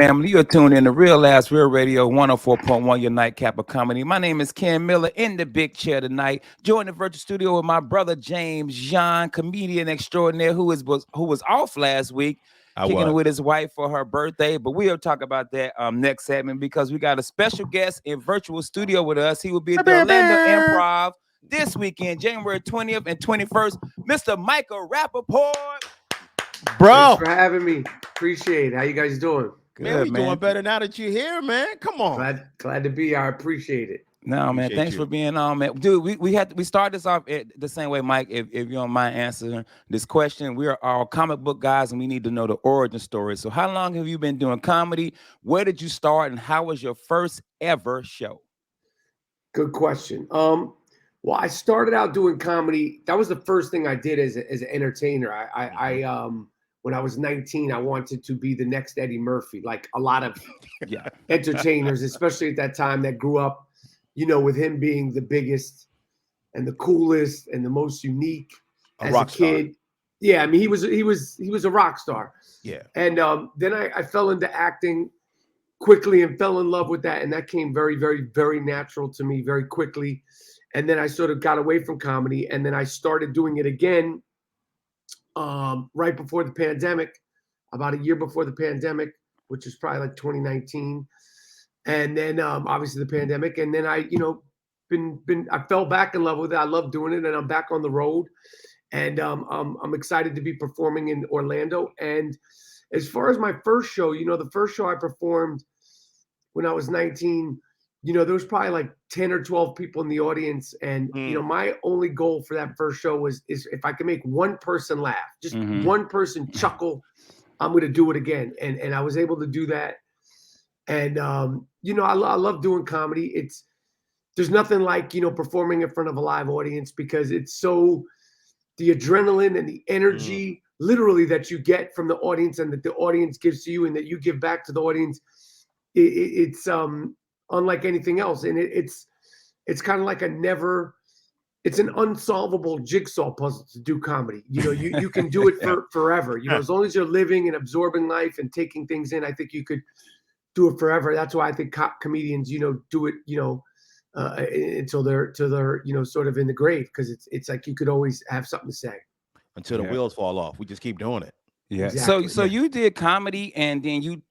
Family, you're tuned in to Real Last Real Radio 104.1, your nightcap of comedy. My name is Ken Miller in the big chair tonight. Joined the virtual studio with my brother James Jean, comedian extraordinaire who was off last week, kicking it with his wife for her birthday. But we'll talk about that next segment because we got a special guest in virtual studio with us. He will be at the Orlando Improv this weekend, January 20th and 21st. Mr. Michael Rapaport. Bro, thanks for having me. Appreciate it. How you guys doing? Good, man, we doing better now that you're here, man. Come on. Glad to be here. I appreciate it. No, man. Thanks for being on, man. Dude, we start this off the same way, Mike. If you don't mind answering this question, we are all comic book guys, and we need to know the origin story. So, how long have you been doing comedy? Where did you start, and how was your first ever show? Good question. Well, I started out doing comedy. That was the first thing I did as an entertainer. I when I was 19, I wanted to be the next Eddie Murphy, like a lot of entertainers, especially at that time, that grew up, with him being the biggest and the coolest and the most unique as a kid. Star. Yeah, I mean, he was a rock star. Yeah. And then I fell into acting quickly and fell in love with that, and that came very, very, very natural to me very quickly. And then I sort of got away from comedy, and then I started doing it again right before the pandemic, about a year before the pandemic, which is probably like 2019. And then obviously the pandemic. And then I, I fell back in love with it. I love doing it, and I'm back on the road. And I'm excited to be performing in Orlando. And as far as my first show, the first show I performed when I was 19, there was probably like 10 or 12 people in the audience. And, my only goal for that first show is if I can make one person laugh, just one person chuckle, I'm going to do it again. And I was able to do that. And, I love doing comedy. There's nothing like, performing in front of a live audience, because it's so, the adrenaline and the energy literally that you get from the audience and that the audience gives to you and that you give back to the audience. It's unlike anything else. And it's kind of like it's an unsolvable jigsaw puzzle to do comedy. You can do it for forever, as long as you're living and absorbing life and taking things in. I think you could do it forever. That's why I think comedians, do it, until they're sort of in the grave, because it's like you could always have something to say until the wheels fall off. We just keep doing it. Yeah. Exactly. So you did comedy, and then you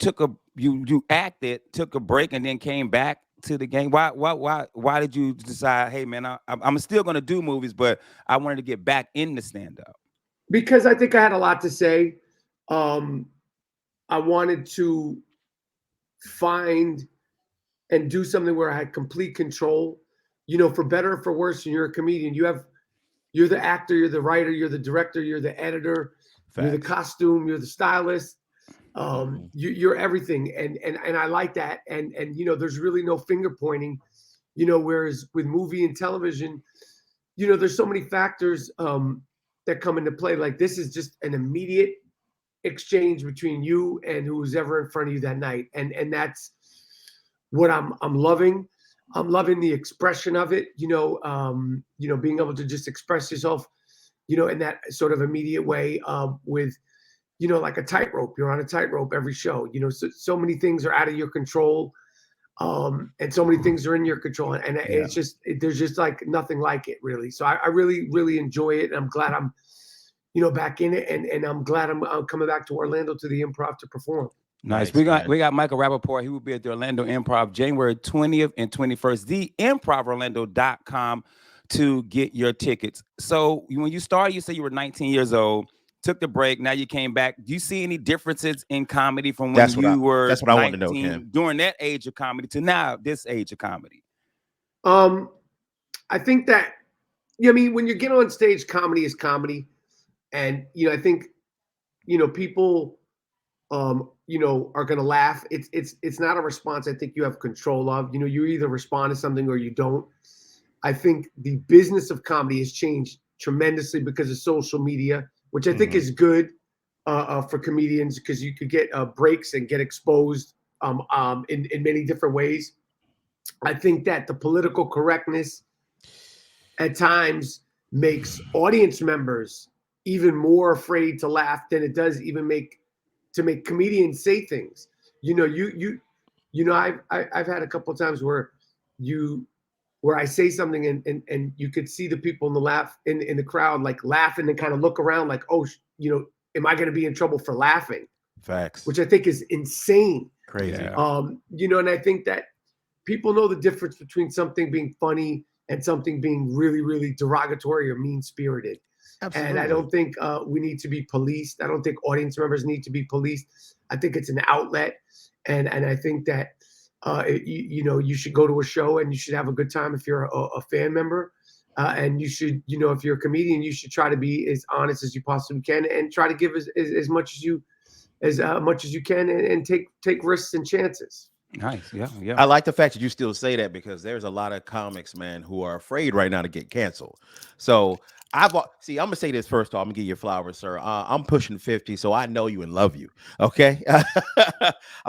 you acted, took a break, and then came back to the game. Why did you decide, hey man, I'm still gonna do movies, but I wanted to get back into stand up? Because I think I had a lot to say. I wanted to find and do something where I had complete control. For better or for worse, when you're a comedian, you're the actor, you're the writer, you're the director, you're the editor, you're the costume, you're the stylist. You're everything, and I like that. And there's really no finger pointing. Whereas with movie and television, there's so many factors that come into play. Like, this is just an immediate exchange between you and who's ever in front of you that night, and that's what I'm loving. I'm loving the expression of it. Being able to just express yourself, in that sort of immediate way, with, like a tightrope. You're on a tightrope every show. So many things are out of your control, and so many things are in your control. And it's just, there's just like nothing like it, really. So I really, really enjoy it. And I'm glad I'm, back in it. And I'm glad I'm coming back to Orlando to the Improv to perform. Nice. We got Michael Rapaport. He will be at the Orlando Improv January 20th and 21st. theimprovorlando.com to get your tickets. So when you started, you said you were 19 years old, took the break. Now you came back. Do you see any differences in comedy from when you were 19, I wanted to know, Kim, during that age of comedy to now, this age of comedy? I think that, when you get on stage, comedy is comedy. And, I think, people, are going to laugh. It's not a response I think you have control of. You either respond to something or you don't. I think the business of comedy has changed tremendously because of social media, which I think is good for comedians, because you could get breaks and get exposed in many different ways. I think that the political correctness at times makes audience members even more afraid to laugh than it does even make comedians say things. I've had a couple of times where I say something and you could see the people in the crowd like laughing and kind of look around like, oh, am I going to be in trouble for laughing? Facts. Which I think is insane. Crazy. Yeah. And I think that people know the difference between something being funny and something being really, really derogatory or mean-spirited. Absolutely. And I don't think we need to be policed. I don't think audience members need to be policed. I think it's an outlet. And I think that, you should go to a show and you should have a good time if you're a fan member. And you should, if you're a comedian, you should try to be as honest as you possibly can and try to give as much as you can and take risks and chances. Nice. Yeah. I like the fact that you still say that because there's a lot of comics, man, who are afraid right now to get canceled. So I'm gonna say this first off. I'm gonna give you flowers, sir. I'm pushing 50, so I know you and love you. Okay, I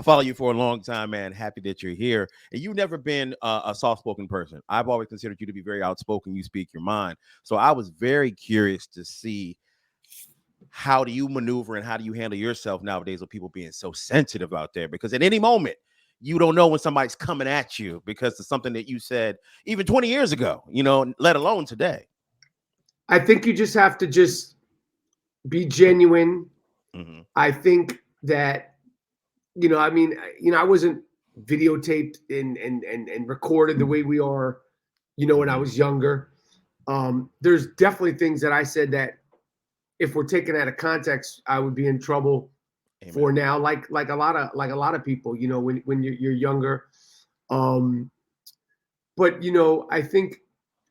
follow you for a long time, man. Happy that you're here, and you've never been a soft-spoken person. I've always considered you to be very outspoken. You speak your mind, so I was very curious to see how do you maneuver and how do you handle yourself nowadays with people being so sensitive out there? Because at any moment, you don't know when somebody's coming at you because of something that you said even 20 years ago. Let alone today. I think you just have to just be genuine. Mm-hmm. I think that, I wasn't videotaped and recorded the way we are, when I was younger. There's definitely things that I said that if we're taken out of context, I would be in trouble Amen. for now, like a lot of people, when you're younger. But I think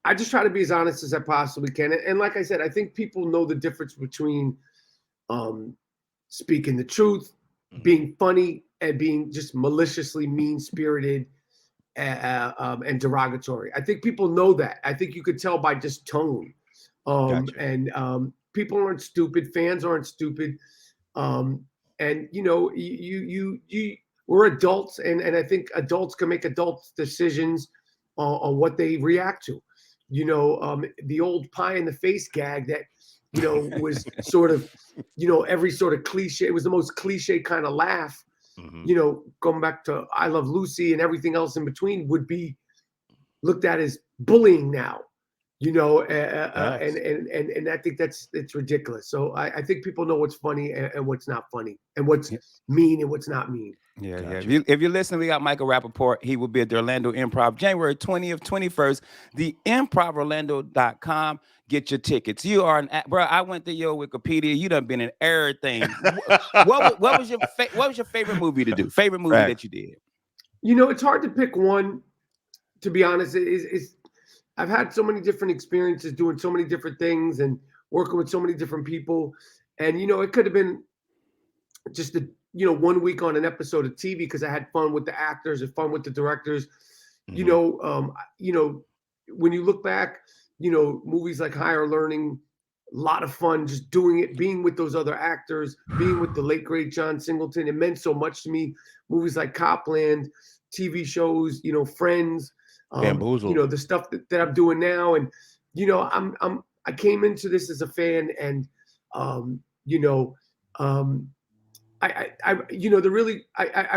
I just try to be as honest as I possibly can. And like I said, I think people know the difference between speaking the truth, being funny, and being just maliciously mean-spirited and derogatory. I think people know that. I think you could tell by just tone. Gotcha. And people aren't stupid. Fans aren't stupid. And we're adults, and I think adults can make adult decisions on what they react to. The old pie in the face gag that, was sort of, every sort of cliche. It was the most cliche kind of laugh, going back to I Love Lucy and everything else in between would be looked at as bullying now, and I think it's ridiculous. So I think people know what's funny and what's not funny and what's mean and what's not mean. Yeah, Gotcha. yeah. If you're listening, we got Michael Rapaport. He will be at the Orlando Improv January 20th, 21st. The ImprovOrlando.com. Get your tickets. You are bro. I went to your Wikipedia. You done been in everything. what was your favorite movie to do? Favorite movie that you did? It's hard to pick one. To be honest, I've had so many different experiences doing so many different things and working with so many different people, and it could have been just 1 week on an episode of TV because I had fun with the actors and fun with the directors. Mm-hmm. When you look back, movies like Higher Learning, a lot of fun just doing it, being with those other actors, being with the late great John Singleton. It meant so much to me. Movies like Copland, TV shows, Friends, Bamboozled. the stuff that I'm doing now, and I came into this as a fan, and I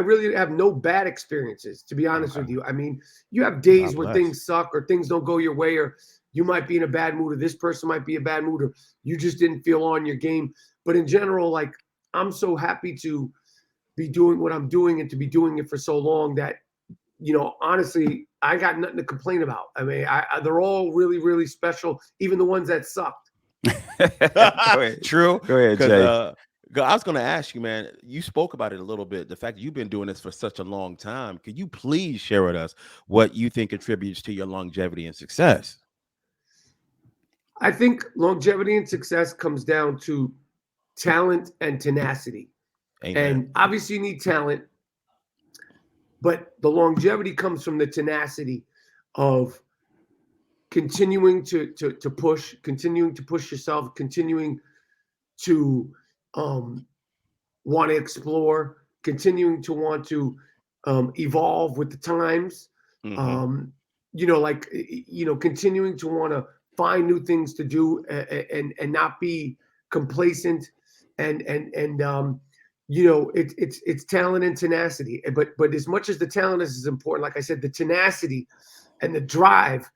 really have no bad experiences, to be honest with you. I mean, you have days where things suck or things don't go your way, or you might be in a bad mood, or this person might be in a bad mood, or you just didn't feel on your game. But in general, like, I'm so happy to be doing what I'm doing and to be doing it for so long that, honestly, I got nothing to complain about. I mean, they're all really, really special, even the ones that sucked. True. Go ahead, Jay. I was going to ask you, man, you spoke about it a little bit, the fact that you've been doing this for such a long time. Could you please share with us what you think contributes to your longevity and success? I think longevity and success comes down to talent and tenacity. Amen. And obviously you need talent, but the longevity comes from the tenacity of continuing to push, continuing to push yourself, continuing to want to explore, continuing to want to evolve with the times. Mm-hmm. Continuing to want to find new things to do and not be complacent and it's talent and tenacity. But as much as the talent is important, like I said, the tenacity and the drive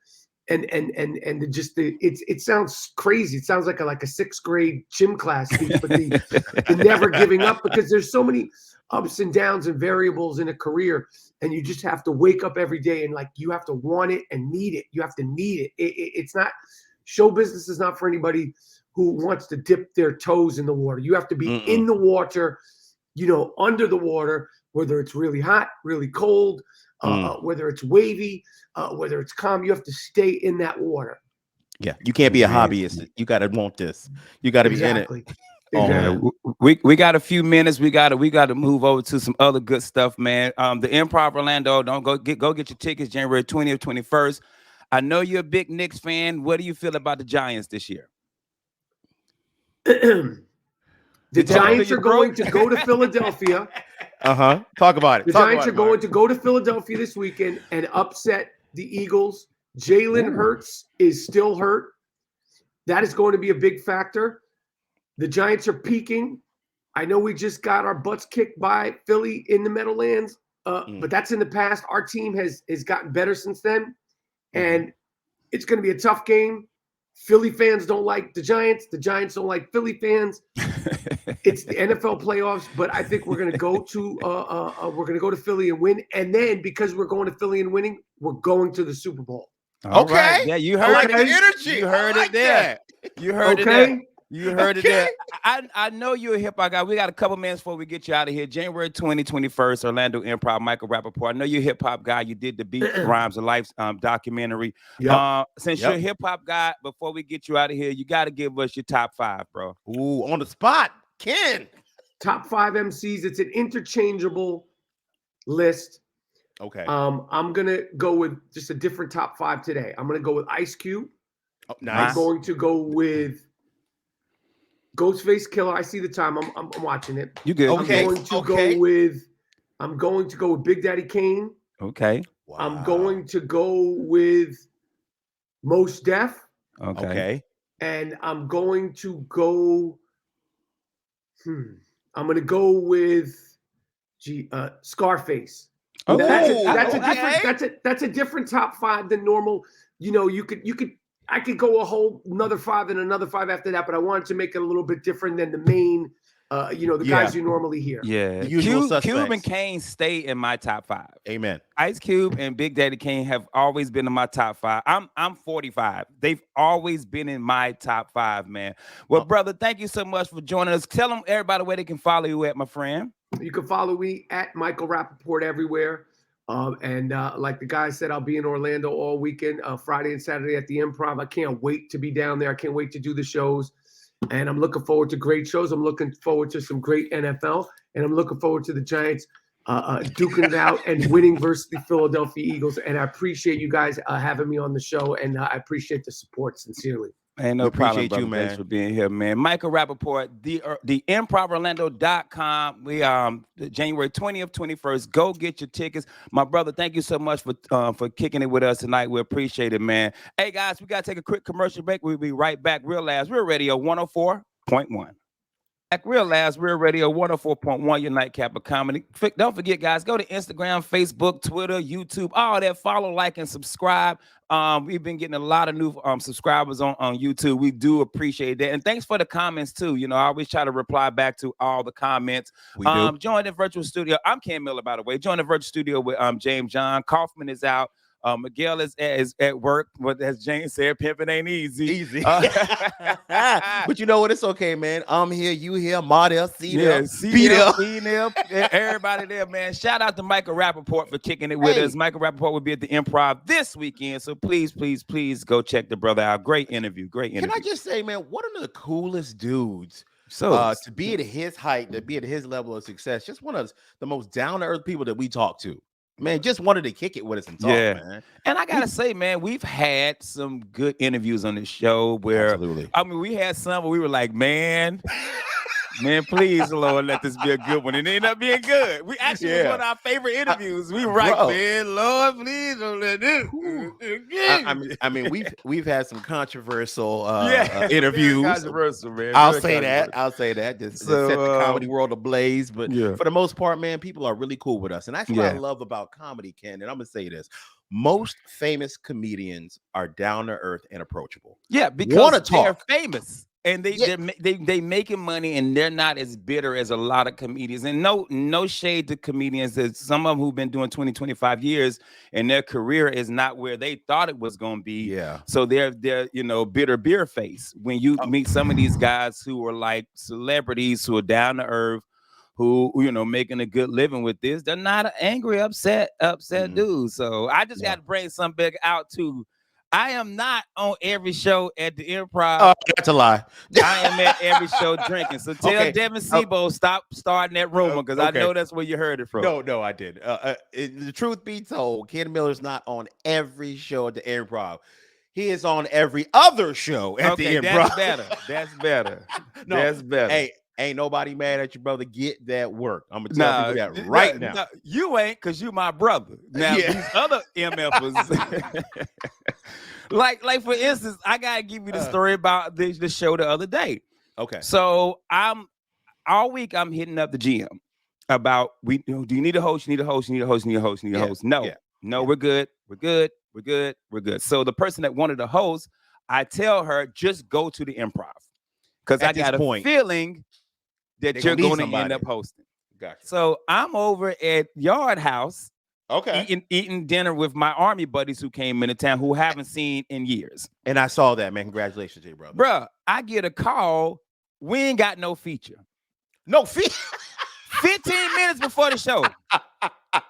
and it sounds crazy. It sounds like a sixth grade gym class speech, but the never giving up, because there's so many ups and downs and variables in a career, and you just have to wake up every day and like you have to want it and need it. You have to need it. It's not, show business is not for anybody who wants to dip their toes in the water. You have to be in the water, under the water, whether it's really hot, really cold, whether it's wavy, whether it's calm. You have to stay in that water. Yeah, you can't be a hobbyist. You got to want this. You got to be in it. Oh, man. We got a few minutes. We got to move over to some other good stuff, man. The Improv Orlando. Don't go get your tickets January 20th, 21st. I know you're a big Knicks fan. What do you feel about the Giants this year? The Giants are going to go to Philadelphia. Talk about it. The Giants are going to go to Philadelphia this weekend and upset the Eagles. Jalen Hurts is still hurt. That is going to be a big factor. The Giants are peaking. I know we just got our butts kicked by Philly in the Meadowlands, but that's in the past. Our team has gotten better since then, and it's going to be a tough game. Philly fans don't like the Giants. The Giants don't like Philly fans. It's the NFL playoffs, but I think we're going to go to Philly and win. And then because we're going to Philly and winning, we're going to the Super Bowl. All right. Yeah, you heard the energy. You heard it there. You heard it there. You heard it there. I know you're a hip hop guy. We got a couple minutes before we get you out of here. January 2021st, Orlando Improv, Michael Rapaport. I know you're a hip hop guy. You did the Beat Rhymes of Life documentary. Yep. Since you're a hip hop guy, before we get you out of here, you got to give us your top 5, bro. Ooh, on the spot, Ken. Top 5 MCs. It's an interchangeable list. Okay. I'm gonna go with just a different top 5 today. I'm gonna go with Ice Cube. Oh, nice. I'm going to go with Ghostface Killer. I see the time. I'm watching it. You good? Okay. I'm going to go with Big Daddy Kane. Okay. Wow. I'm going to go with Mos Def. Okay. And I'm going to go. I'm going to go with Scarface. Okay. That's a different top 5 than normal. I could go a whole another 5 and another 5 after that, but I wanted to make it a little bit different than the main, guys you normally hear. Yeah. The usual Cube and Kane stay in my top 5. Amen. Ice Cube and Big Daddy Kane have always been in my top 5. I'm 45. They've always been in my top 5, man. Well, brother, thank you so much for joining us. Tell them everybody where they can follow you at, my friend. You can follow me at Michael Rapaport everywhere. And like the guy said, I'll be in Orlando all weekend, Friday and Saturday at the Improv. I can't wait to be down there. I can't wait to do the shows. And I'm looking forward to great shows. I'm looking forward to some great NFL. And I'm looking forward to the Giants duking it out and winning versus the Philadelphia Eagles. And I appreciate you guys having me on the show. And I appreciate the support sincerely. Ain't no problem, appreciate you, man. Thanks for being here, man. Michael Rapaport, the ImprovOrlando.com. We January 20th, 21st. Go get your tickets. My brother, thank you so much for kicking it with us tonight. We appreciate it, man. Hey guys, we gotta take a quick commercial break. We'll be right back. Real Labs, Real Radio 104.1. Real Labs, Real Radio 104.1, your nightcap of comedy. Don't forget, guys, go to Instagram, Facebook, Twitter, YouTube, all that. Follow, like, and subscribe. We've been getting a lot of new subscribers on YouTube. We do appreciate that. And thanks for the comments, too. I always try to reply back to all the comments. Join the virtual studio. I'm Ken Miller, by the way. Join the virtual studio with James John. Kaufman is out. Miguel is at work, but as James said, pimping ain't easy. But you know what? It's okay, man. I'm here, you here, Ma there, C there, B there, everybody there, man. Shout out to Michael Rapaport for kicking it with us. Michael Rapaport will be at the Improv this weekend, so please go check the brother out. Great interview. Can I just say, man, one of the coolest dudes. So to be at his height, to be at his level of success, just one of the most down-to-earth people that we talk to. Man, just wanted to kick it with us and talk, man. And I gotta say, man, we've had some good interviews on this show where Absolutely. we had some where we were like, man, Man, please, Lord, let this be a good one. And it ended up being good. We actually was one of our favorite interviews. We right, bro. man. Lord, please don't let this. I mean, we've had some controversial Very interviews. controversial, man. I'll Very say that. controversial. I'll say that. Just So, set the comedy world ablaze. But yeah. for the most part, man, people are really cool with us. And that's what I Yeah. love about comedy, Ken. And I'm gonna say this: most famous comedians are down to earth and approachable. Yeah, because Wanna they're talk. famous and Yeah. they making money and they're not as bitter as a lot of comedians. And no shade to comedians. That some of them who've been doing 20, 25 years and their career is not where they thought it was going to be. Yeah. So they're bitter beer face. When you meet some of these guys who are like celebrities who are down to earth, who making a good living with this, they're not an angry, upset dude. So I just got to bring some big out too. I am not on every show at the Improv. Oh, that's a lie. I am at every show drinking. So tell Devin Sebo stop starting that rumor because I know that's where you heard it from. No, I did. The truth be told, Ken Miller's not on every show at the Improv. He is on every other show at the Improv. That's better. No, that's better. Hey, ain't nobody mad at you, brother. Get that work. I'm gonna tell people that right now. No, you ain't, because you my brother. Now these other MFers. like for instance, I gotta give you the story about the show the other day. Okay. So all week I'm hitting up the GM about do you need a host? You need a host. You need a host. You need a host. You need a host. No, we're good. We're good. We're good. We're good. So the person that wanted a host, I tell her just go to the Improv because I got a feeling that you're going to end up hosting. Gotcha. So I'm over at Yard House. Okay. Eating dinner with my army buddies who came into town who haven't seen in years. And I saw that, man. Congratulations to you, brother. Bruh, I get a call. We ain't got no feature. No feature. 15 minutes before the show.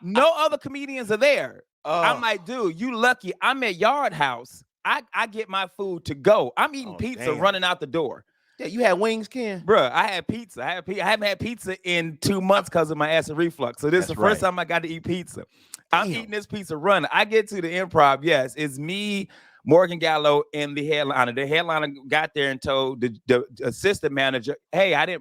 No other comedians are there. I'm like, dude, you lucky. I'm at Yard House. I get my food to go. I'm eating pizza running out the door. Yeah, you had wings, Ken? Bruh, I had pizza. I haven't had pizza in 2 months because of my acid reflux. So this is the first time I got to eat pizza. I'm eating this pizza running. I get to the Improv. Yes, it's me, Morgan Gallo, and the headliner. The headliner got there and told the assistant manager, hey,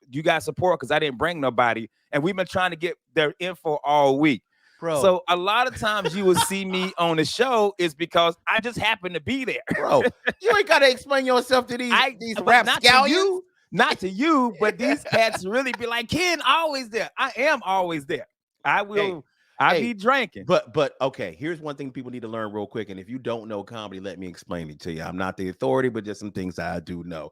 you got support because I didn't bring nobody. And we've been trying to get their info all week. Bro. So a lot of times you will see me on the show is because I just happen to be there. Bro, you ain't got to explain yourself to these rap scallions. Not to you, but these cats really be like, Ken, always there. I am always there. I will. I be drinking. But okay, here's one thing people need to learn real quick. And if you don't know comedy, let me explain it to you. I'm not the authority, but just some things I do know.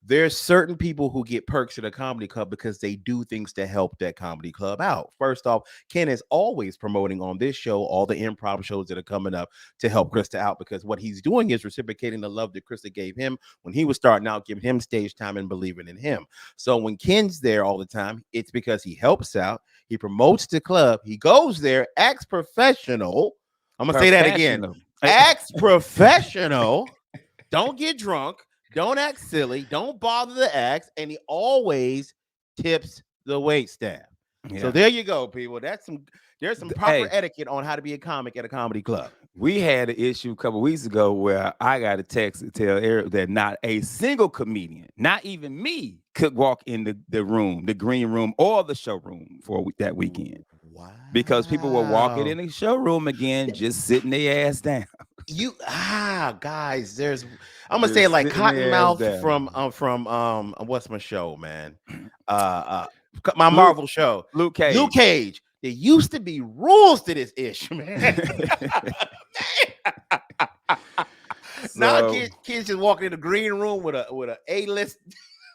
There's certain people who get perks at a comedy club because they do things to help that comedy club out. First off, Ken is always promoting on this show all the improv shows that are coming up to help Krista out, because what he's doing is reciprocating the love that Krista gave him when he was starting out, giving him stage time and believing in him. So when Ken's there all the time, it's because he helps out. He promotes the club. He goes there, acts professional. I'm going to say that again. Acts professional. Don't get drunk. Don't act silly. Don't bother the acts. And he always tips the wait staff. Yeah. So there you go, people. There's some proper etiquette on how to be a comic at a comedy club. We had an issue a couple weeks ago where I got a text to tell Eric that not a single comedian, not even me, could walk in the room, the green room or the showroom for that weekend. Wow. Because people were walking in the showroom again, just sitting their ass down. Guys, I'm gonna say like Cottonmouth from what's my show, man? My Marvel show. Luke Cage. There used to be rules to this ish, man. Now kids just walking in the green room with a A-list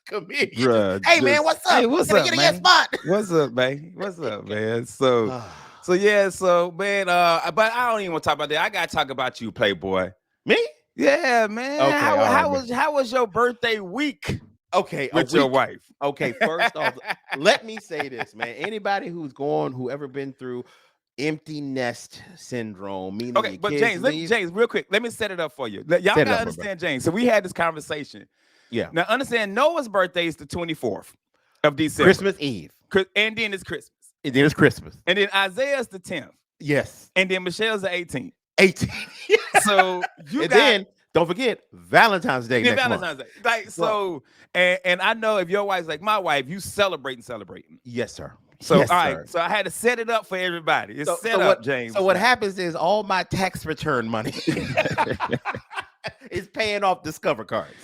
comedian. Bruh, hey man, what's up? Hey, what's up, get man? A spot. What's up, man? What's up, man? So man, but I don't even want to talk about that. I gotta talk about you, Playboy. Me? Yeah, man. Okay, how was your birthday week? Okay, with your wife. Okay, first off, let me say this, man. Anybody who ever been through empty nest syndrome, meaning okay, but James, real quick, let me set it up for you. Y'all gotta understand, James. So we had this conversation. Yeah. Now understand, Noah's birthday is the 24th of December. Christmas Eve. And then it's Christmas. And then it's Christmas. And then Isaiah's the 10th. Yes. And then Michelle's the 18th. 18. So Don't forget Valentine's Day Yeah, next month. Valentine's Day. Like, Bro. so, and I know if your wife's like my wife, you celebrating. Yes, sir. So, Yes, all right. sir. So I had to set it up for everybody. It's set what, up, James. So what now. happens is all my tax return money is paying off Discover cards.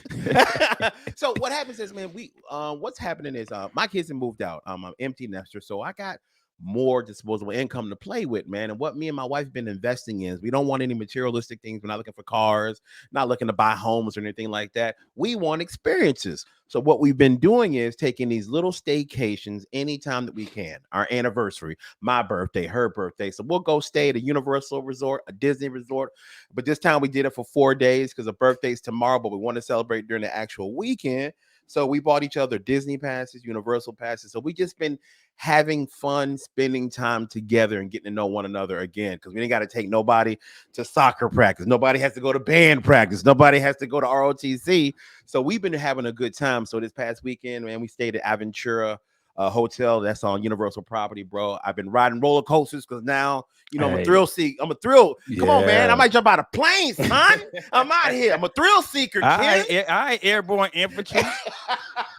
So what happens is, man, what's happening is my kids have moved out. I'm empty nester, so I got more disposable income to play with, man. And what me and my wife have been investing in is we don't want any materialistic things. We're not looking for cars, not looking to buy homes or anything like that. We want experiences. So what we've been doing is taking these little staycations anytime that we can. Our anniversary, my birthday, her birthday. So we'll go stay at a Universal resort, a Disney resort. But this time we did it for 4 days because the birthday's tomorrow, but we want to celebrate during the actual weekend. So we bought each other Disney passes, Universal passes. So we just been having fun, spending time together and getting to know one another again. Because we ain't got to take nobody to soccer practice. Nobody has to go to band practice. Nobody has to go to ROTC. So we've been having a good time. So this past weekend, man, we stayed at Aventura hotel that's on Universal property, bro. I've been riding roller coasters because now, you know, I'm a thrill seeker. I'm a thrill. Come on, man. I might jump out of plane, son. I'm out here. I'm a thrill seeker, kid. All right, airborne infantry.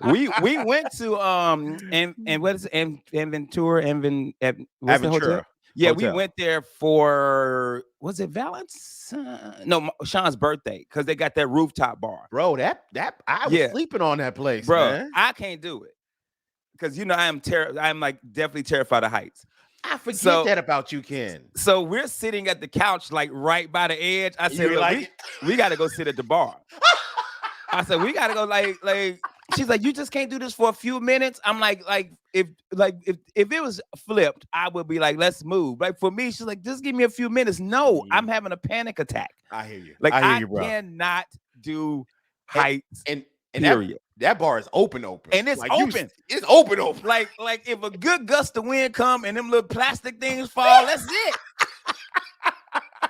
we went to and what is it? Aventura what's the hotel? Yeah, Hotel. we went there for, was it Valentine's? No, Sean's birthday, because they got that rooftop bar. Bro, that I was sleeping on that place, bro. Man. I can't do it because you know I'm like definitely terrified of heights. I forget that about you, Ken. So we're sitting at the couch, like right by the edge. I said, look, we got to go sit at the bar. I said, we got to go like. She's like, you just can't do this for a few minutes. I'm like if it was flipped, I would be like, let's move. Like for me, she's like, just give me a few minutes. No, I'm having a panic attack. I hear you. Like I hear you, bro. Cannot do heights. And period. That bar is open. And it's like open. It's open. Like if a good gust of wind come and them little plastic things fall, that's it.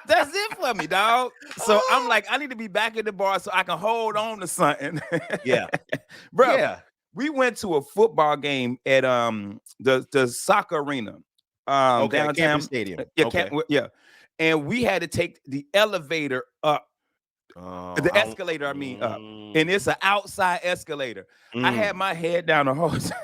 That's it for me, dog. So I'm like, I need to be back at the bar so I can hold on to something. Yeah. Bro. Yeah. We went to a football game at the soccer arena. Downtown Campus Stadium. Yeah. And we had to take the elevator up. The escalator, up. And it's an outside escalator. I had my head down the whole time.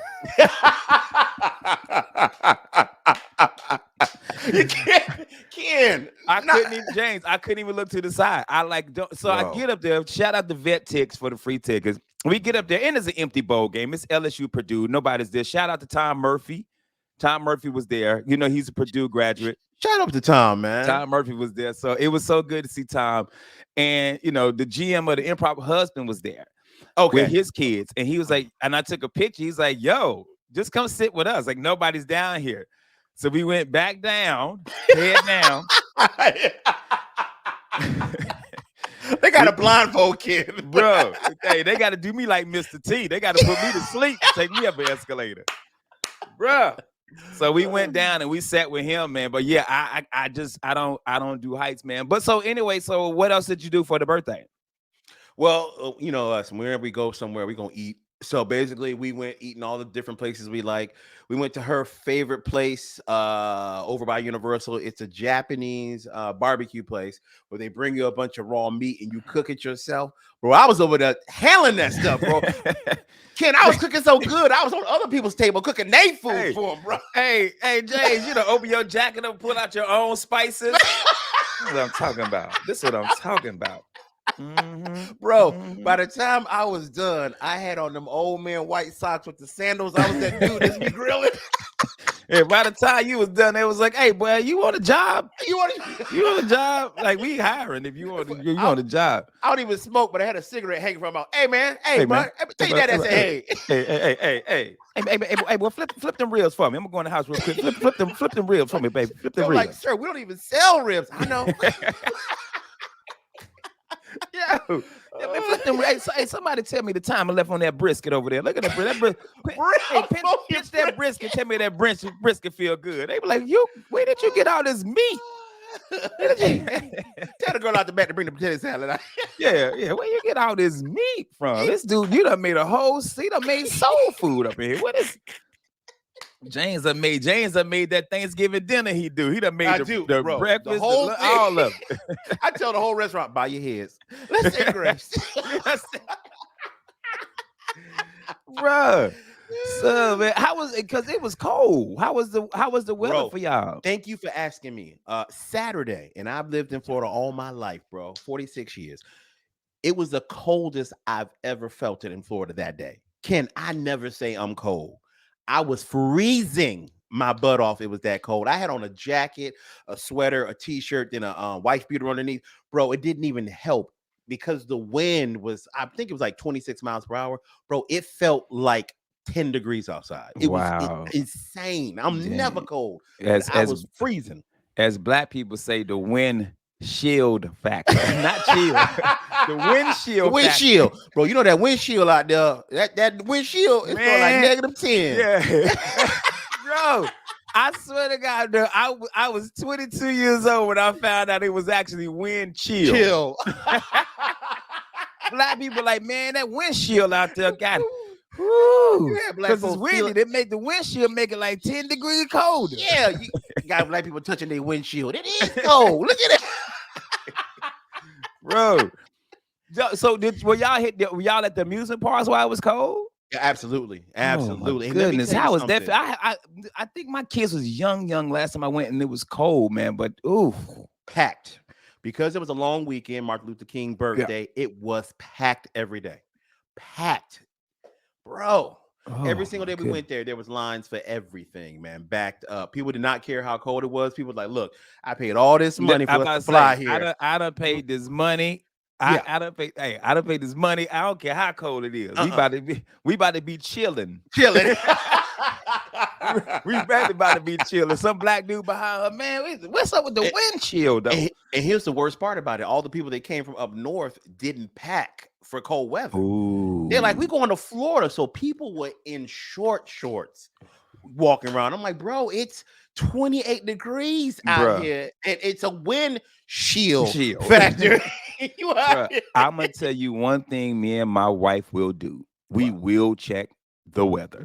You can't. I couldn't even look to the side. I get up there. Shout out to Vet Ticks for the free tickets. We get up there, and it's an empty bowl game. It's LSU Purdue. Nobody's there. Shout out to Tom Murphy. Tom Murphy was there. You know, he's a Purdue graduate. Shout out to Tom, man. Tom Murphy was there. So it was so good to see Tom. And, you know, the GM of the Improv husband was there with his kids. And he was like, and I took a picture. He's like, yo, just come sit with us. Like, nobody's down here. So we went back down, head down. They got a blindfold kid. Bro, hey, they got to do me like Mr. T. They got to put me to sleep and take me up an escalator. Bro. So we went down and we sat with him, man. But yeah, I don't do heights, man. But so anyway, so what else did you do for the birthday? Well, you know us. Whenever we go somewhere, we're gonna eat. So basically, we went eating all the different places we like. We went to her favorite place over by Universal. It's a Japanese barbecue place where they bring you a bunch of raw meat and you cook it yourself. Bro, I was over there handling that stuff, bro. Ken, I was cooking so good. I was on other people's table cooking their food for them, bro. Hey, James, you know, open your jacket up, pull out your own spices. This is what I'm talking about. Mm-hmm. Bro, by the time I was done, I had on them old man white socks with the sandals. I was that dude that's be grilling. Yeah, by the time you was done, they was like, "Hey, boy, you want a job? You want a job? Like, we hiring if you want a job." I don't even smoke, but I had a cigarette hanging from my mouth. Hey, man, bro, take that and say, hey, boy, flip them ribs for me. I'm gonna go in the house real quick. Flip them ribs for me, baby. Flip them ribs. Like, sir, we don't even sell ribs. I know. Yeah, man, flip them. Hey, somebody tell me the time I left on that brisket over there. Look at that brisket. Pitch that brisket. Tell me that brisket feel good. They be like, where did you get all this meat? Tell the girl out the back to bring the potato salad out. Yeah. Where you get all this meat from? This dude, you done made a whole seat. Done made soul food up in here. What is? James done made that Thanksgiving dinner he do. He done made I the, do, the bro. breakfast, The whole thing. all of it. I tell the whole restaurant, bow your heads. Let's say grace. Yes. Bruh. So man, how was it? Because it was cold. How was the weather Bro, for y'all? thank you for asking me. Saturday, and I've lived in Florida all my life, bro. 46 years. It was the coldest I've ever felt it in Florida that day. Ken, I never say I'm cold. I was freezing my butt off. It was that cold. I had on a jacket, a sweater, a t-shirt, then a wife beater underneath. Bro, it didn't even help because the wind was, I think it was like 26 miles per hour. Bro, it felt like 10 degrees outside. It was Wow. insane. I'm never Dang. cold. As I was freezing. as black people say, the wind shield factor, not chill. The windshield. The windshield, bro. You know that windshield out there. That windshield is feeling like -10. Yeah, bro. I swear to God, bro, I was 22 years old when I found out it was actually wind chill. Black people like, man, that windshield out there got it. Because it's windy. They make the windshield make it like 10 degrees colder. Yeah, you got black people touching their windshield. It is cold. Look at it, bro. So were y'all at the amusement parks while it was cold? Yeah, absolutely. Oh my goodness, how was that? I think my kids was young last time I went, and it was cold, man. But packed because it was a long weekend, Martin Luther King birthday. Yeah. It was packed every day, packed, bro. Every single day we went there was lines for everything, man. Backed up. People did not care how cold it was. People were like, look, I paid all this money for us to fly here. I done paid this money. I done paid. Hey, I done paid this money. I don't care how cold it is. We about to be chilling. Chilling. We really about to be chilling. Some black dude behind her, man. What's up with the wind chill though? And here's the worst part about it: all the people that came from up north didn't pack for cold weather. Ooh. They're like, we're going to Florida, so people were in shorts walking around. I'm like, bro, it's 28 degrees out here, and it's a wind shield factor. I'm gonna tell you one thing. Me and my wife will do. We will check the weather.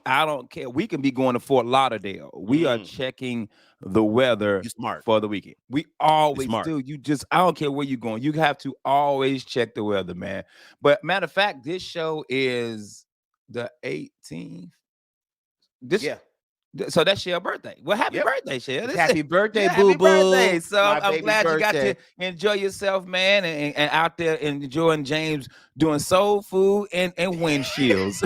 I don't care. We can be going to Fort Lauderdale. We are checking the weather for the weekend. We always do. I don't care where you're going. You have to always check the weather, man. But matter of fact, this show is the 18th. So that's Shell's birthday. Well, happy birthday, Shell. Happy birthday, boo-boo. Birthday. So I'm glad you got to enjoy yourself, man, and out there enjoying James doing soul food and windshields.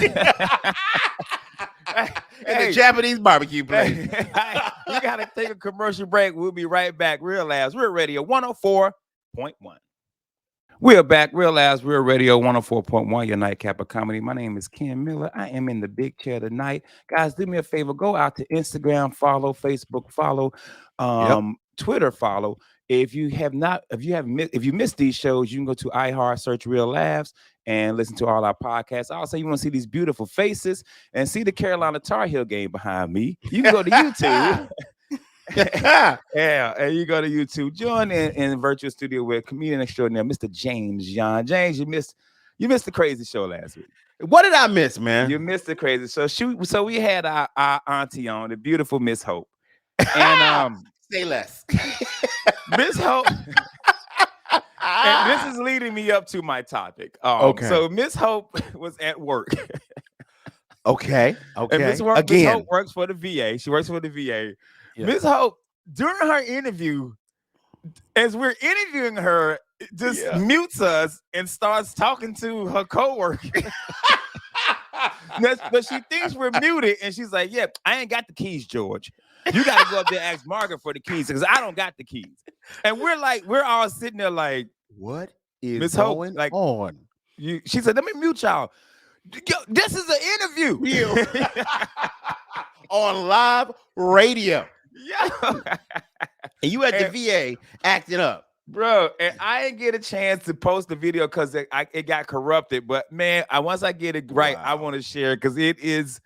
And the Japanese barbecue place. We got to take a commercial break. We'll be right back. Real Labs, Real Radio 104.1. We're back. Real Labs, Real Radio 104.1, your nightcap of comedy. My name is Ken Miller. I am in the big chair tonight. Guys, do me a favor. Go out to Instagram, follow, Facebook, follow, Twitter, follow. If you missed these shows, you can go to iHeart, search Real Labs, and listen to all our podcasts. Also, you want to see these beautiful faces and see the Carolina Tar Heel game behind me, you can go to YouTube. And you go to YouTube. Join in virtual studio with comedian extraordinaire Mr. James John. James, you missed the crazy show last week. What did I miss, man? You missed the crazy show. So we had our auntie on, the beautiful Miss Hope. And say less. Miss Hope. And this is leading me up to my topic. Okay. So Miss Hope was at work. Okay. And Miss Hope works for the VA. She works for the VA. Yeah. Miss Hope, during her interview, as we're interviewing her, just mutes us and starts talking to her coworker. But she thinks we're muted, and she's like, "Yeah, I ain't got the keys, George. You got to go up there and ask Margaret for the keys because I don't got the keys." And we're all sitting there like, "What is Miss going on?" She said, "Let me mute y'all. Yo, this is an interview on live radio." Yeah. And you at the VA acting up, bro. And I didn't get a chance to post the video because it got corrupted. But man, once I get it right, I want to share because it is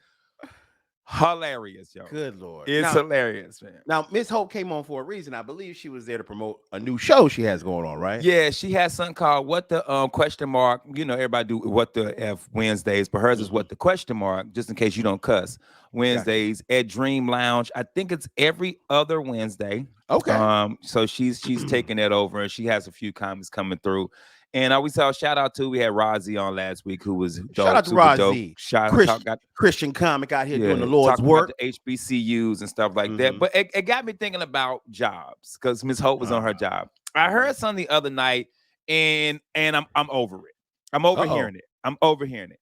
hilarious, yo. Good Lord. It's hilarious, man. Now, Miss Hope came on for a reason. I believe she was there to promote a new show she has going on, right? Yeah, she has something called what the question mark. You know, everybody do what the F Wednesdays, but hers is what the question mark, just in case you don't cuss. Wednesdays at Dream Lounge. I think it's every other Wednesday. Okay. So she's taking that over, and she has a few comments coming through. And we saw shout out to we had Rozzy on last week, who was dope, Shout out to super dope. Rozzy, Shout out, got Christian comic out here doing the Lord's talking work. about the HBCUs and stuff like that. But it got me thinking about jobs because Miss Hope was on her job. I heard something the other night, and I'm over it. I'm overhearing it. I'm overhearing it.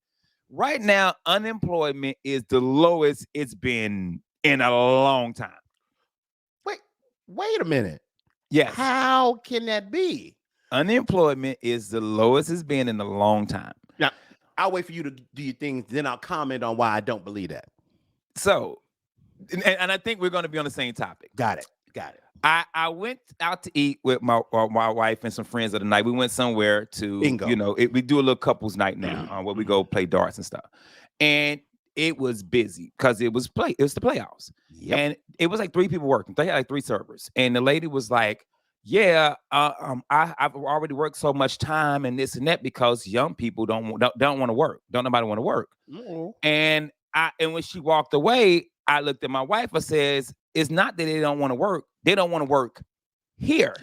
Right now, unemployment is the lowest it's been in a long time. Wait a minute. Yes. How can that be? Unemployment is the lowest it's been in a long time. Now, I'll wait for you to do your things, then I'll comment on why I don't believe that. So, and I think we're going to be on the same topic. Got it. I went out to eat with my wife and some friends of the night. We went somewhere to, Bingo. you know, we do a little couples night now where we go play darts and stuff. And it was busy because it was the playoffs. Yep. And it was like 3 people working. They had like 3 servers. And the lady was like, yeah, I've already worked so much time and this and that because young people don't want to work. Don't nobody want to work. Mm-hmm. And when she walked away, I looked at my wife. I says, it's not that they don't want to work. They don't want to work here.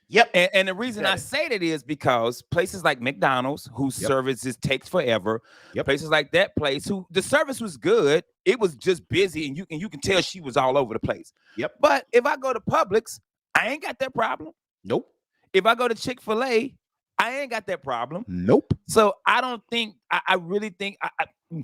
Yep. And the reason I say that is because places like McDonald's, whose services takes forever, places like that place, who the service was good, it was just busy, and you can tell she was all over the place. Yep. But if I go to Publix, I ain't got that problem. Nope. If I go to Chick-fil-A, I ain't got that problem. Nope. So I don't think, I really think,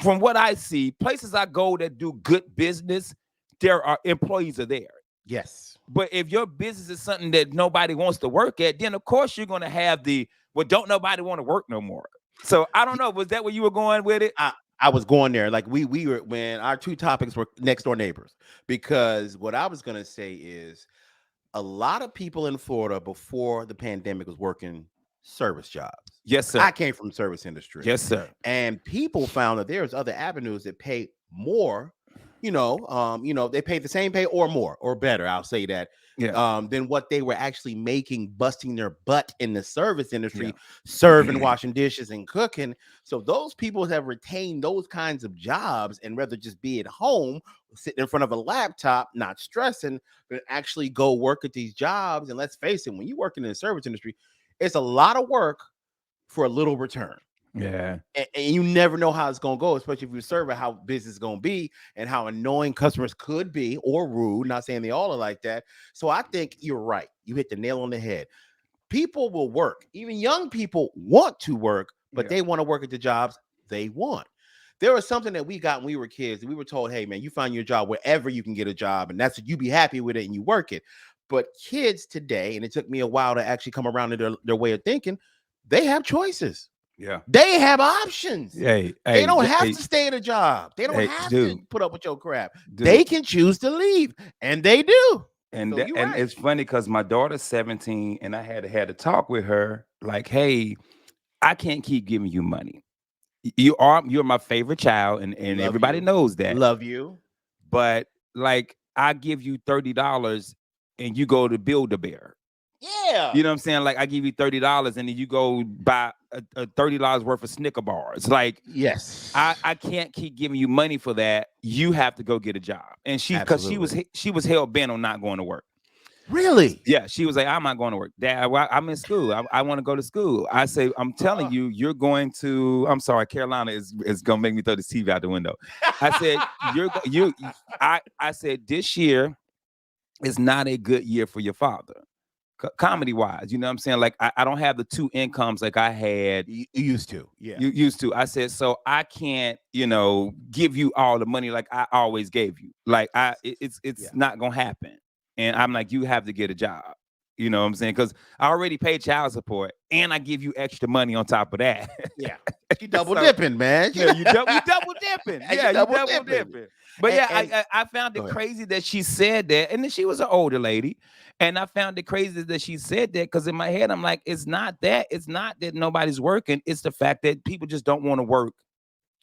from what I see, places I go that do good business, there are employees are there. Yes. But if your business is something that nobody wants to work at, then of course you're going to have don't nobody want to work no more. So I don't know. Was that where you were going with it? I was going there. Like we were, when our 2 topics were next door neighbors, because what I was going to say is a lot of people in Florida before the pandemic was working service jobs. Yes, sir. I came from the service industry. Yes, sir. And people found that there's other avenues that pay more. They pay the same pay or more or better. I'll say that. Yeah. Than what they were actually making, busting their butt in the service industry, serving, washing dishes, and cooking. So those people have retained those kinds of jobs and rather just be at home, sitting in front of a laptop, not stressing, but actually go work at these jobs. And let's face it, when you work in the service industry, it's a lot of work for a little return. Yeah. And you never know how it's going to go, especially if you're serving, how business is going to be and how annoying customers could be or rude. Not saying they all are like that. So I think you're right. You hit the nail on the head. People will work. Even young people want to work, but they want to work at the jobs they want. There was something that we got when we were kids. We were told, hey, man, you find your job wherever you can get a job. And that's what you be happy with it and you work it. But kids today, and it took me a while to actually come around to their way of thinking, they have choices. Yeah. They have options. They don't have to stay at a job. They don't have to put up with your crap. Dude. They can choose to leave, and they do. And So and it's funny because my daughter's 17, and I had to talk with her like, hey, I can't keep giving you money. You're my favorite child, and everybody knows that. Love you. But like, I give you $30 and you go to Build-A-Bear. Yeah. You know what I'm saying? Like, I give you $30 and then you go buy a $30 worth of Snicker bars. Like, yes, I can't keep giving you money for that. You have to go get a job. And because she was hell bent on not going to work. Really? Yeah, she was like, I'm not going to work. Dad, I'm in school. I want to go to school. I say, I'm telling you, you're going to. I'm sorry, Carolina is gonna make me throw this TV out the window. I said, I said this year is not a good year for your father. Comedy wise, you know what I'm saying? Like, I don't have the 2 incomes like I had. You used to. Yeah. You used to. I said, so I can't, give you all the money like I always gave you. Like, it's not gonna happen. And I'm like, you have to get a job. You know what I'm saying? Because I already paid child support and I give you extra money on top of that. Yeah. You double dipping, man. Yeah, you double dipping. Yeah, you double dipping. But I found it crazy that she said that. And then she was an older lady. And I found it crazy that she said that because in my head, I'm like, it's not that. It's not that nobody's working. It's the fact that people just don't want to work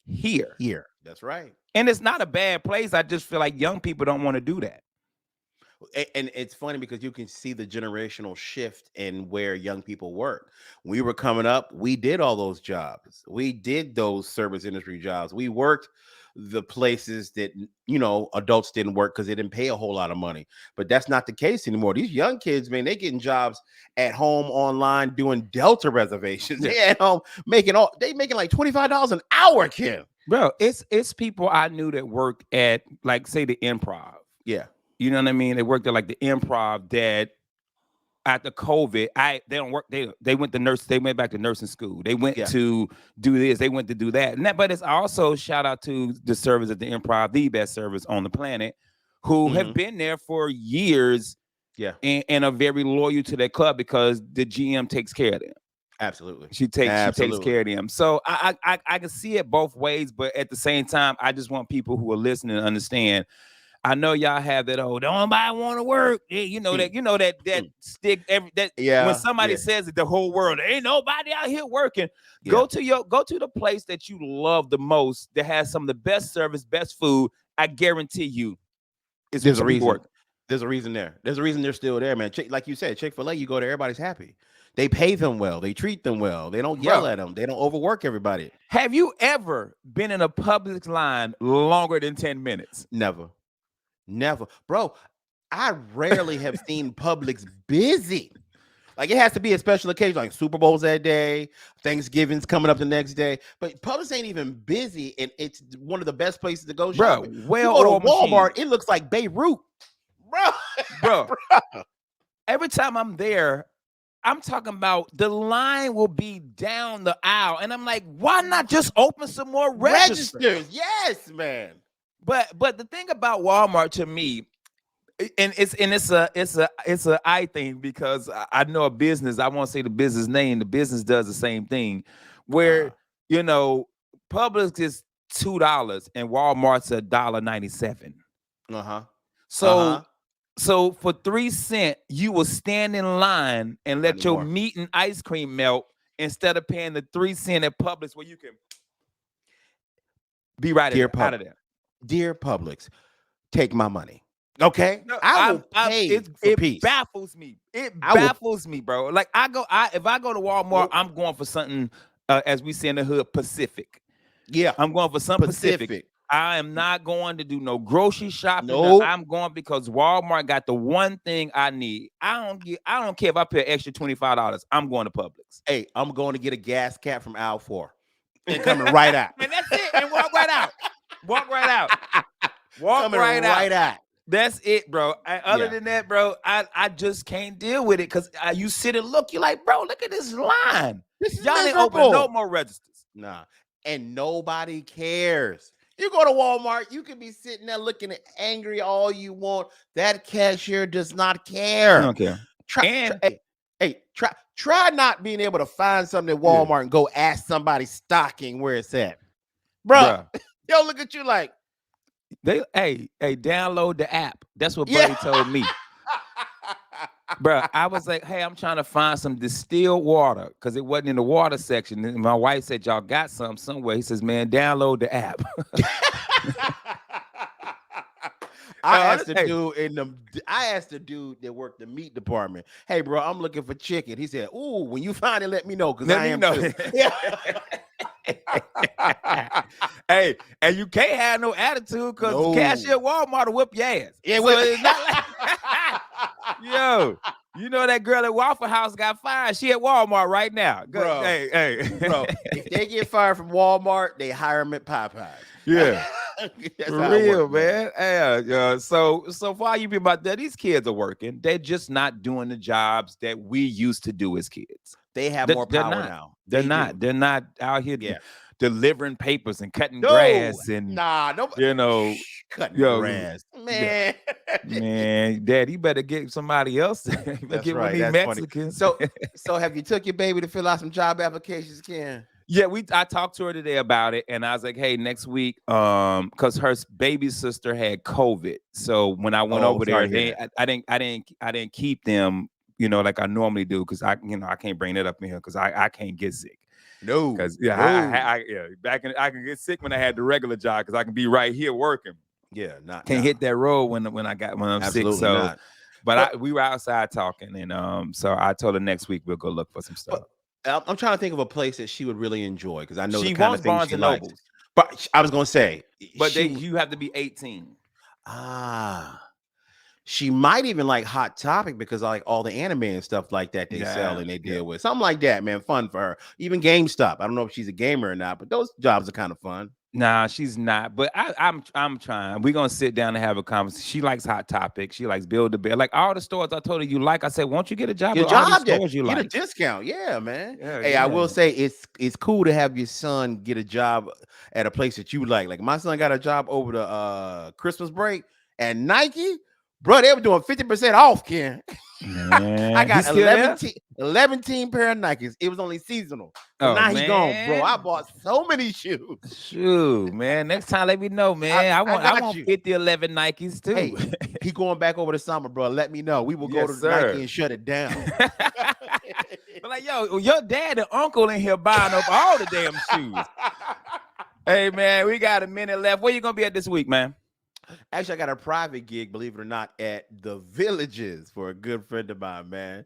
here. That's right. And it's not a bad place. I just feel like young people don't want to do that. And it's funny because you can see the generational shift in where young people work. We were coming up, we did all those jobs. We did those service industry jobs. We worked the places that adults didn't work because they didn't pay a whole lot of money. But that's not the case anymore. These young kids, man, they getting jobs at home online doing Delta reservations. Yeah. They at home making like $25 an hour, Kim. Bro, it's people I knew that work at, like, say, the Improv. Yeah. You know what I mean? They worked at like the Improv that after COVID, they don't work. They went to nurse. They went back to nursing school. They went to do this. They went to do that. But it's also shout out to the service at the Improv, the best service on the planet, who have been there for years. Yeah, and are very loyal to their club because the GM takes care of them. Absolutely, she takes care of them. So I can see it both ways, but at the same time, I just want people who are listening to understand. I know y'all have that, don't nobody want to work. That stick when somebody says it, the whole world, ain't nobody out here working. Go to the place that you love the most, that has some of the best service, best food. I guarantee you there's a reason. There's a reason there. There's a reason they're still there, man. Like you said, Chick-fil-A, you go there, everybody's happy. They pay them well. They treat them well. They don't yell at them. They don't overwork everybody. Have you ever been in a Publix line longer than 10 minutes? Never. Bro, I rarely have seen Publix busy. Like, it has to be a special occasion, like Super Bowl's that day, Thanksgiving's coming up the next day. But Publix ain't even busy, and it's one of the best places to go shopping. Well, you go to Walmart, it looks like Beirut. Bro. Every time I'm there, I'm talking about the line will be down the aisle. And I'm like, why not just open some more registers? Yes, man. But the thing about Walmart to me, and it's a I thing, because I know a business. I won't say the business name. The business does the same thing, where Publix is $2 and Walmart's $1.97. So for 3 cents, you will stand in line and let your meat and ice cream melt instead of paying the 3 cents at Publix, where you can be out of there. Dear Publix, take my money. Okay, no, I will pay for peace. Baffles me. It baffles me, bro. Like, if I go to Walmart, I'm going for something, as we say in the hood, Pacific. Yeah, I'm going for something Pacific. I am not going to do no grocery shopping. Nope. I'm going because Walmart got the one thing I need. I don't care if I pay extra $25. I'm going to Publix. Hey, I'm going to get a gas cap from Al 4 and coming right out. And that's it. And walk right out. Walk right out. Coming right out. That's it, bro. Other than that, bro, I just can't deal with it, because you sit and look. You're like, bro, look at this line. Y'all didn't open no more registers. Nah, and nobody cares. You go to Walmart, you can be sitting there looking angry all you want. That cashier does not care. I don't care. Try not being able to find something at Walmart and go ask somebody stocking where it's at, bro. They'll look at you like, hey, download the app. That's what Buddy told me. Bro, I was like, hey, I'm trying to find some distilled water, because it wasn't in the water section. And my wife said, y'all got some somewhere. He says, man, download the app. I asked the dude that worked the meat department, hey, bro, I'm looking for chicken. He said, ooh, when you find it, let me know, because I am too. Hey, and you can't have no attitude, because the cashier at Walmart will whip your ass. Yeah, so it's not like yo, you know that girl at Waffle House got fired. She at Walmart right now. Bro, bro, if they get fired from Walmart, they hire them at Popeyes. Yeah. That's for real, man. Yeah. So for all you people out there, these kids are working. They're just not doing the jobs that we used to do as kids. They have more power now. They're not out here delivering papers and cutting grass and cutting grass. Man. Man, Dad, you better get somebody else. That's get right. These Mexicans. So have you took your baby to fill out some job applications, Ken? Yeah, I talked to her today about it, and I was like, hey, next week, because her baby sister had COVID. So when I went over there, I didn't keep them, like I normally do, because I can't bring that up in here, because I can't get sick. No, Because no. I can get sick when I had the regular job because I can be right here working. Yeah, not Can't hit that road when I'm sick. Absolutely So, not. but we were outside talking, and so I told her next week we'll go look for some stuff. I'm trying to think of a place that she would really enjoy because I know the She kind wants of things Barnes she and likes. Nobles, But I was gonna say, but you have to be 18. She might even like Hot Topic because I like all the anime and stuff like that they sell and they deal with. Something like that, man. Fun for her. Even GameStop. I don't know if she's a gamer or not, but those jobs are kind of fun. Nah, she's not. But I'm trying. We're gonna sit down and have a conversation. She likes Hot Topic. She likes Build a Bear. Like all the stores I told her you like. I said, won't you get a job at all these stores you get like? a discount. Yeah, man. Yeah, Hey, I will say it's cool to have your son get a job at a place that you like. Like my son got a job over the Christmas break at Nike. Bro, they were doing 50% off, Ken. I got 11 team pair of Nikes. It was only seasonal. So now he gone, bro. I bought so many shoes. Shoot, man. Next time, let me know, man. I want 50, 11 Nikes too. Hey, he going back over the summer, bro. Let me know. We will go to Nike and shut it down. But like, yo, your dad and uncle in here buying up all the damn shoes. Hey, man, we got a minute left. Where you gonna be at this week, man? Actually, I got a private gig, believe it or not, at the Villages for a good friend of mine, man.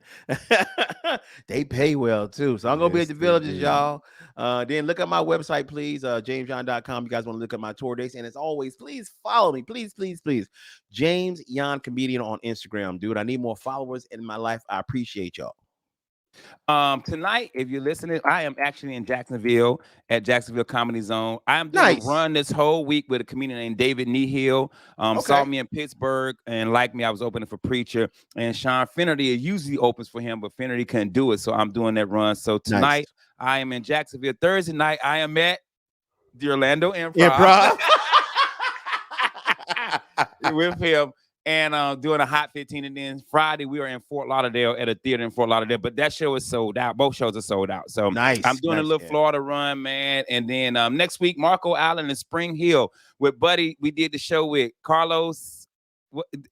They pay well too. So I'm gonna be at the Villages, y'all. Then look at my website, please. JamesYon.com. You guys want to look at my tour dates. And as always, please follow me. Please, please, please. James Yon Comedian on Instagram, dude. I need more followers in my life. I appreciate y'all. Tonight, if you're listening, I am actually in Jacksonville at Jacksonville Comedy Zone. I'm doing a run this whole week with a comedian named David Nehill. Saw me in Pittsburgh and like me, I was opening for Preacher. And Sean Finnerty usually opens for him, but Finnerty couldn't do it. So I'm doing that run. So tonight, I am in Jacksonville. Thursday night, I am at the Orlando Improv. With him. And doing a Hot 15. And then Friday, we are in Fort Lauderdale at a theater in Fort Lauderdale. But that show is sold out. Both shows are sold out. So I'm doing a little Florida run, man. And then next week, Marco Allen in Spring Hill with Buddy. We did the show with Carlos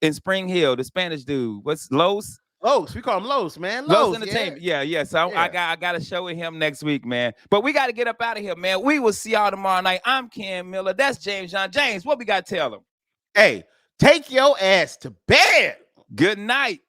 in Spring Hill, the Spanish dude. What's Los? Los, we call him Los, man. Los Entertainment. Yeah. So I got a show with him next week, man. But we got to get up out of here, man. We will see y'all tomorrow night. I'm Ken Miller. That's James John. James, what we got to tell them? Hey. Take your ass to bed. Good night.